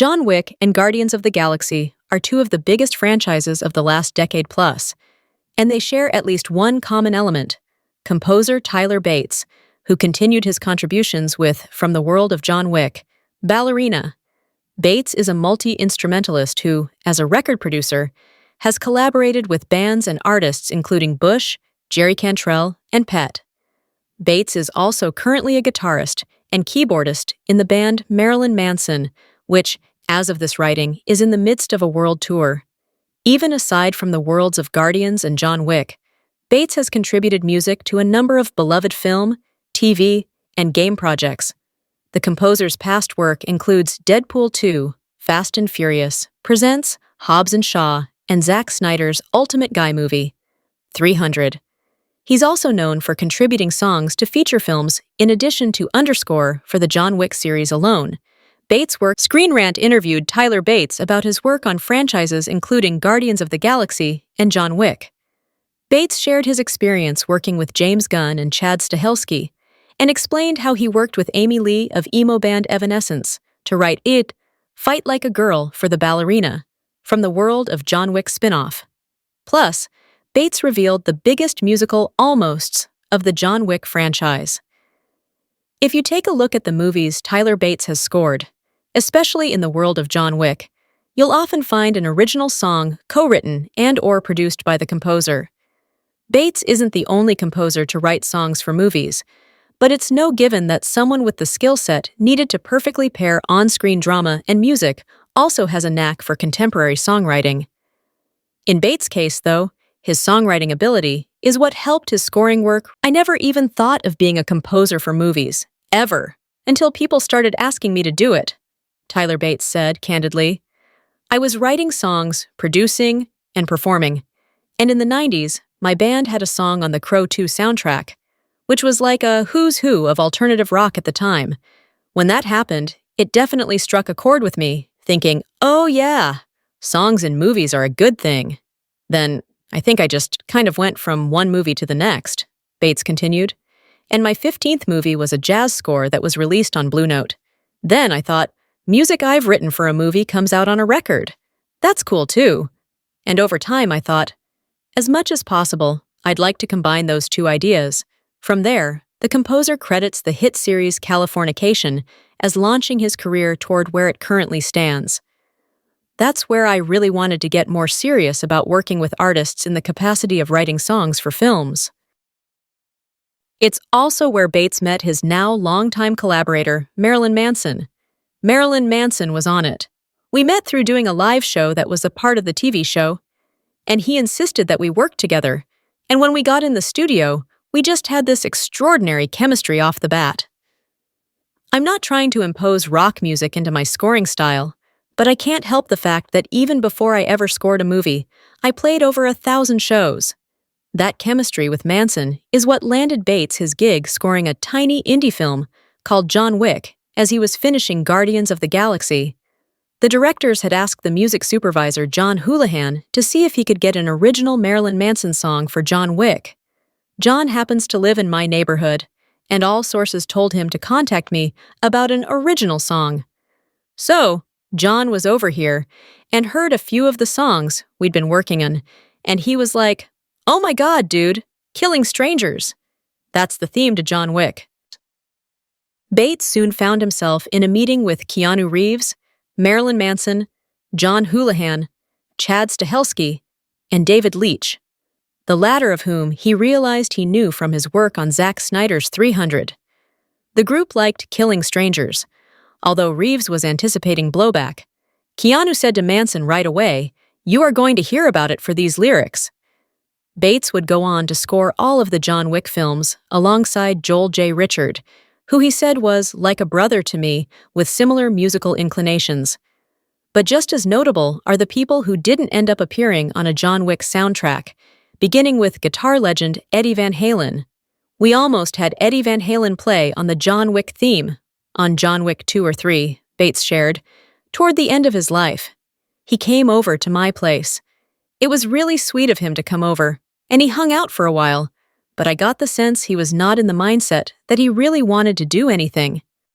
John Wick and Guardians of the Galaxy are two of the biggest franchises of the last decade plus, and they share at least one common element: composer Tyler Bates, who continued his contributions with From the World of John Wick, Ballerina. Bates is a multi-instrumentalist who, as a record producer, has collaborated with bands and artists including Bush, Jerry Cantrell, and Pet. Bates is also currently a guitarist and keyboardist in the band Marilyn Manson, which, as of this writing, is in the midst of a world tour. Even aside from the worlds of Guardians and John Wick, Bates has contributed music to a number of beloved film, TV, and game projects. The composer's past work includes Deadpool 2, Fast and Furious, Presents, Hobbs and Shaw, and Zack Snyder's Ultimate Guy movie, 300. He's also known for contributing songs to feature films in addition to underscore for the John Wick series alone. Bates' work. Screen Rant interviewed Tyler Bates about his work on franchises including Guardians of the Galaxy and John Wick. Bates shared his experience working with James Gunn and Chad Stahelski, and explained how he worked with Amy Lee of emo band Evanescence to write It, Fight Like a Girl for the Ballerina, from the World of John Wick spin-off. Plus, Bates revealed the biggest musical almosts of the John Wick franchise. If you take a look at the movies Tyler Bates has scored, especially in the world of John Wick, you'll often find an original song co-written and/or produced by the composer. Bates isn't the only composer to write songs for movies, but it's no given that someone with the skill set needed to perfectly pair on-screen drama and music also has a knack for contemporary songwriting. In Bates' case, though, his songwriting ability is what helped his scoring work. I never even thought of being a composer for movies, ever, until people started asking me to do it, Tyler Bates said candidly. I was writing songs, producing, and performing, and in the 90s, my band had a song on the Crow 2 soundtrack, which was like a who's who of alternative rock at the time. When that happened, it definitely struck a chord with me, thinking, oh yeah, songs in movies are a good thing. Then, I think I just kind of went from one movie to the next, Bates continued. And my 15th movie was a jazz score that was released on Blue Note. Then I thought, music I've written for a movie comes out on a record. That's cool too. And over time I thought, as much as possible, I'd like to combine those two ideas. From there, the composer credits the hit series Californication as launching his career toward where it currently stands. That's where I really wanted to get more serious about working with artists in the capacity of writing songs for films. It's also where Bates met his now longtime collaborator, Marilyn Manson. Marilyn Manson was on it. We met through doing a live show that was a part of the TV show, and he insisted that we work together. And when we got in the studio, we just had this extraordinary chemistry off the bat. I'm not trying to impose rock music into my scoring style, but I can't help the fact that even before I ever scored a movie, I played over 1,000 shows. That chemistry with Manson is what landed Bates his gig scoring a tiny indie film called John Wick as he was finishing Guardians of the Galaxy. The directors had asked the music supervisor John Houlihan to see if he could get an original Marilyn Manson song for John Wick. John happens to live in my neighborhood, and all sources told him to contact me about an original song. So, John was over here and heard a few of the songs we'd been working on, and he was like, oh my God, dude, killing strangers. That's the theme to John Wick. Bates soon found himself in a meeting with Keanu Reeves, Marilyn Manson, John Houlihan, Chad Stahelski, and David Leitch, the latter of whom he realized he knew from his work on Zack Snyder's 300. The group liked Killing Strangers. Although Reeves was anticipating blowback, Keanu said to Manson right away, you are going to hear about it for these lyrics. Bates would go on to score all of the John Wick films alongside Joel J. Richard, who he said was like a brother to me with similar musical inclinations. But just as notable are the people who didn't end up appearing on a John Wick soundtrack, beginning with guitar legend Eddie Van Halen. We almost had Eddie Van Halen play on the John Wick theme on John Wick 2 or 3, Bates shared, toward the end of his life. He came over to my place. It was really sweet of him to come over, and he hung out for a while, but I got the sense he was not in the mindset that he really wanted to do anything.